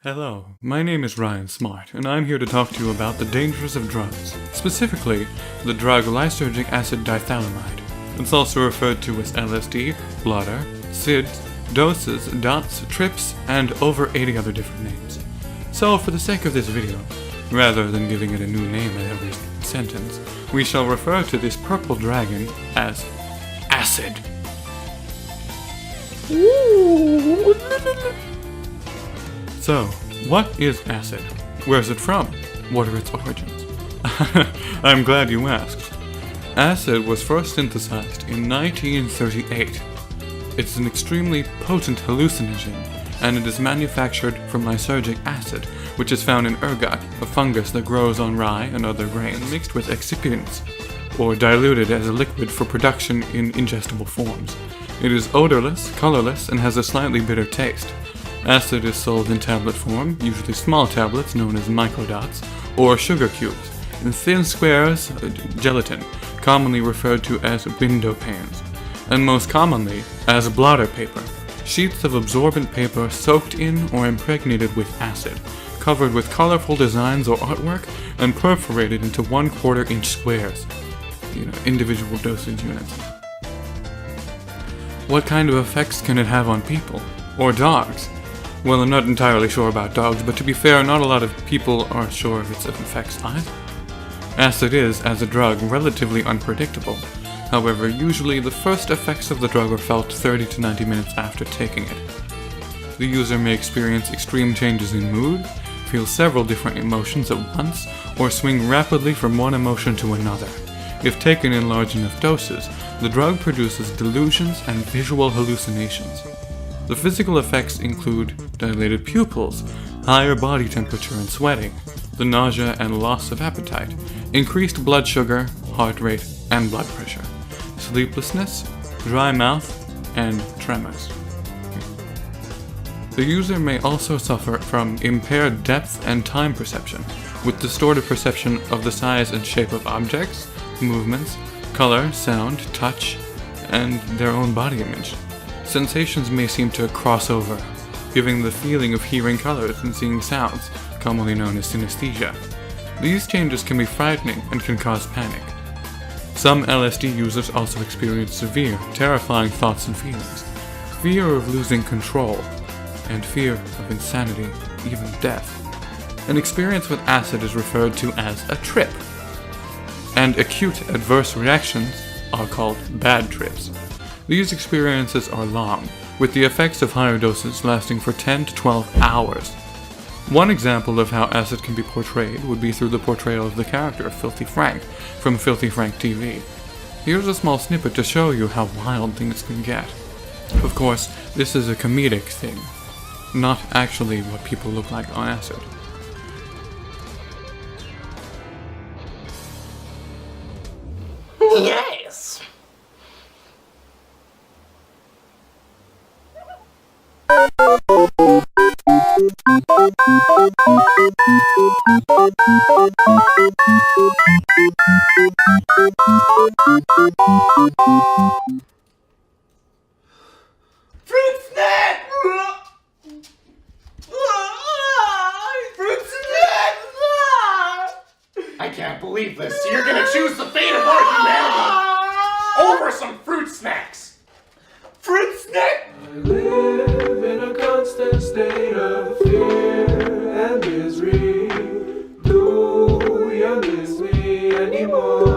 Hello, my name is Ryan Smart, and I'm here to talk to you about the dangers of drugs, specifically the drug lysergic acid dithylamide. It's also referred to as LSD, blotter, SIDS, doses, dots, trips, and over 80 other different names. So for the sake of this video, rather than giving it a new name at every sentence, we shall refer to this purple dragon as acid. So, what is acid? Where's it from? What are its origins? I'm glad you asked. Acid was first synthesized in 1938. It's an extremely potent hallucinogen, and it is manufactured from lysergic acid, which is found in ergot, a fungus that grows on rye and other grains, mixed with excipients, or diluted as a liquid for production in ingestible forms. It is odorless, colorless, and has a slightly bitter taste. Acid is sold in tablet form, usually small tablets known as microdots, or sugar cubes, in thin squares, gelatin, commonly referred to as window panes, and most commonly as blotter paper, sheets of absorbent paper soaked in or impregnated with acid, covered with colorful designs or artwork, and perforated into 1/4 inch squares, individual dosage units. What kind of effects can it have on people? Or dogs? Well, I'm not entirely sure about dogs, but to be fair, not a lot of people are sure of its effects either. Acid is, as a drug, relatively unpredictable. However, usually the first effects of the drug are felt 30 to 90 minutes after taking it. The user may experience extreme changes in mood, feel several different emotions at once, or swing rapidly from one emotion to another. If taken in large enough doses, the drug produces delusions and visual hallucinations. The physical effects include dilated pupils, higher body temperature and sweating, the nausea and loss of appetite, increased blood sugar, heart rate, and blood pressure, sleeplessness, dry mouth, and tremors. The user may also suffer from impaired depth and time perception, with distorted perception of the size and shape of objects, movements, color, sound, touch, and their own body image. Sensations may seem to cross over, giving the feeling of hearing colors and seeing sounds, commonly known as synesthesia. These changes can be frightening and can cause panic. Some LSD users also experience severe, terrifying thoughts and feelings, fear of losing control, and fear of insanity, even death. An experience with acid is referred to as a trip, and acute adverse reactions are called bad trips. These experiences are long, with the effects of higher doses lasting for 10 to 12 hours. One example of how acid can be portrayed would be through the portrayal of the character Filthy Frank from Filthy Frank TV. Here's a small snippet to show you how wild things can get. Of course, this is a comedic thing, not actually what people look like on acid. Yes! Fruit snack! Fruit snack! I can't believe this. You're gonna choose the fate of our humanity over some fruit snacks. Fruit snack! I live in a constant state of fear and misery. Do you miss me anymore?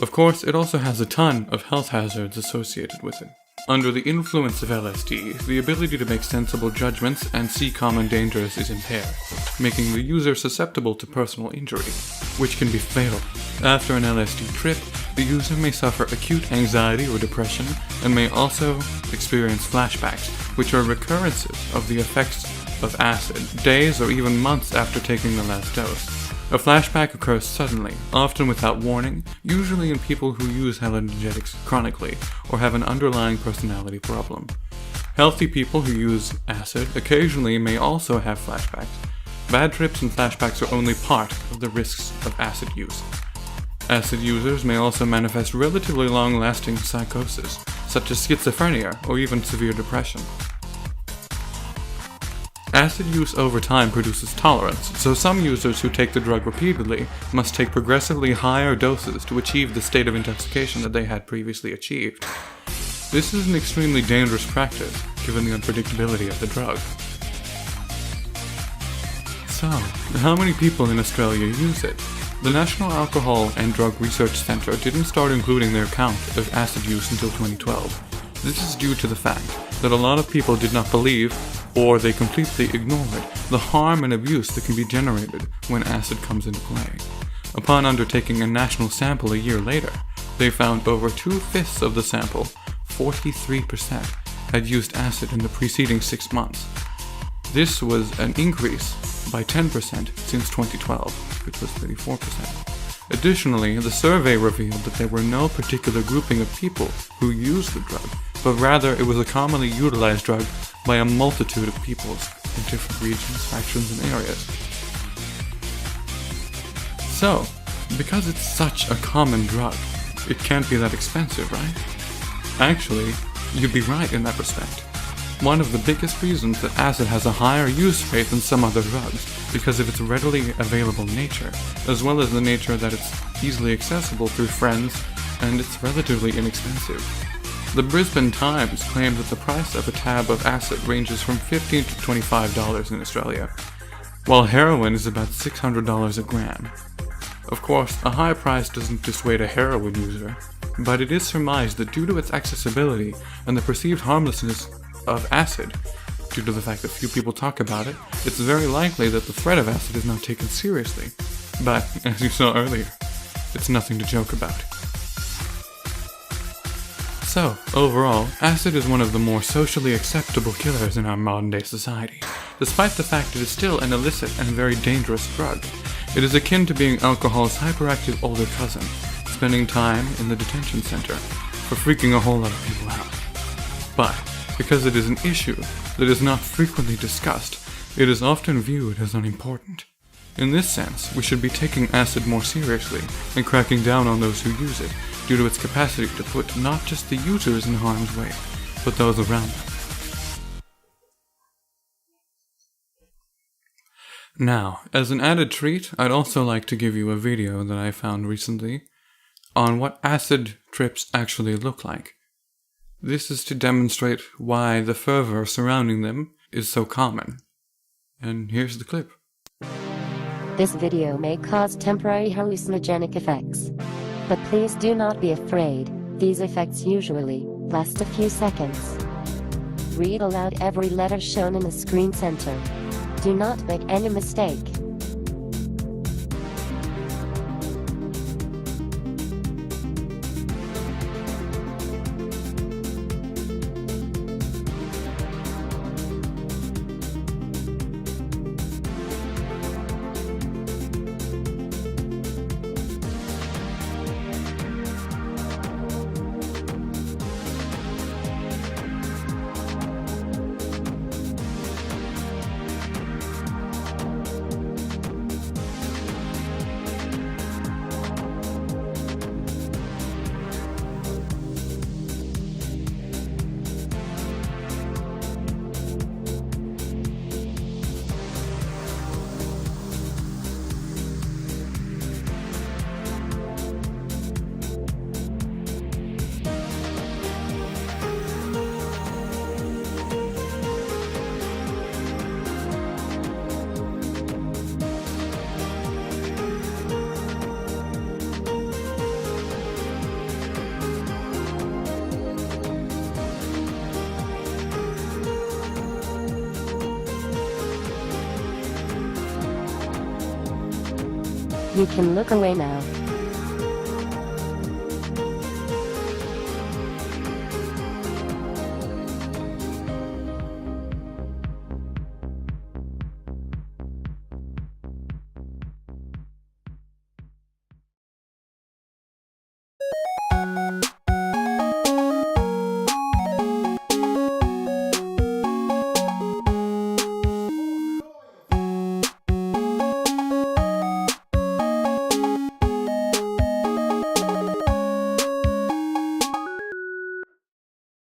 Of course, it also has a ton of health hazards associated with it. Under the influence of LSD, the ability to make sensible judgments and see common dangers is impaired, making the user susceptible to personal injury, which can be fatal. After an LSD trip, the user may suffer acute anxiety or depression, and may also experience flashbacks, which are recurrences of the effects of acid, days or even months after taking the last dose. A flashback occurs suddenly, often without warning, usually in people who use hallucinogenics chronically or have an underlying personality problem. Healthy people who use acid occasionally may also have flashbacks. Bad trips and flashbacks are only part of the risks of acid use. Acid users may also manifest relatively long-lasting psychosis, such as schizophrenia or even severe depression. Acid use over time produces tolerance, so some users who take the drug repeatedly must take progressively higher doses to achieve the state of intoxication that they had previously achieved. This is an extremely dangerous practice, given the unpredictability of the drug. So, how many people in Australia use it? The National Alcohol and Drug Research Centre didn't start including their count of acid use until 2012. This is due to the fact that a lot of people did not believe, or they completely ignored, the harm and abuse that can be generated when acid comes into play. Upon undertaking a national sample a year later, they found over 2/5 of the sample, 43%, had used acid in the preceding 6 months. This was an increase by 10% since 2012, which was 34%. Additionally, the survey revealed that there were no particular grouping of people who used the drug, but rather it was a commonly utilized drug by a multitude of peoples in different regions, factions, and areas. So, because it's such a common drug, it can't be that expensive, right? Actually, you'd be right in that respect. One of the biggest reasons that acid has a higher use rate than some other drugs, because of its readily available nature, as well as the nature that it's easily accessible through friends, and it's relatively inexpensive. The Brisbane Times claimed that the price of a tab of acid ranges from $15 to $25 in Australia, while heroin is about $600 a gram. Of course, a high price doesn't dissuade a heroin user, but it is surmised that due to its accessibility and the perceived harmlessness of acid, due to the fact that few people talk about it, it's very likely that the threat of acid is not taken seriously. But, as you saw earlier, it's nothing to joke about. So, overall, acid is one of the more socially acceptable killers in our modern-day society, despite the fact it is still an illicit and very dangerous drug. It is akin to being alcohol's hyperactive older cousin, spending time in the detention center for freaking a whole lot of people out. But, because it is an issue that is not frequently discussed, it is often viewed as unimportant. In this sense, we should be taking acid more seriously and cracking down on those who use it, due to its capacity to put not just the users in harm's way, but those around them. Now, as an added treat, I'd also like to give you a video that I found recently on what acid trips actually look like. This is to demonstrate why the fervor surrounding them is so common. And here's the clip. This video may cause temporary hallucinogenic effects. But please do not be afraid, these effects usually last a few seconds. Read aloud every letter shown in the screen center. Do not make any mistake. You can look away now.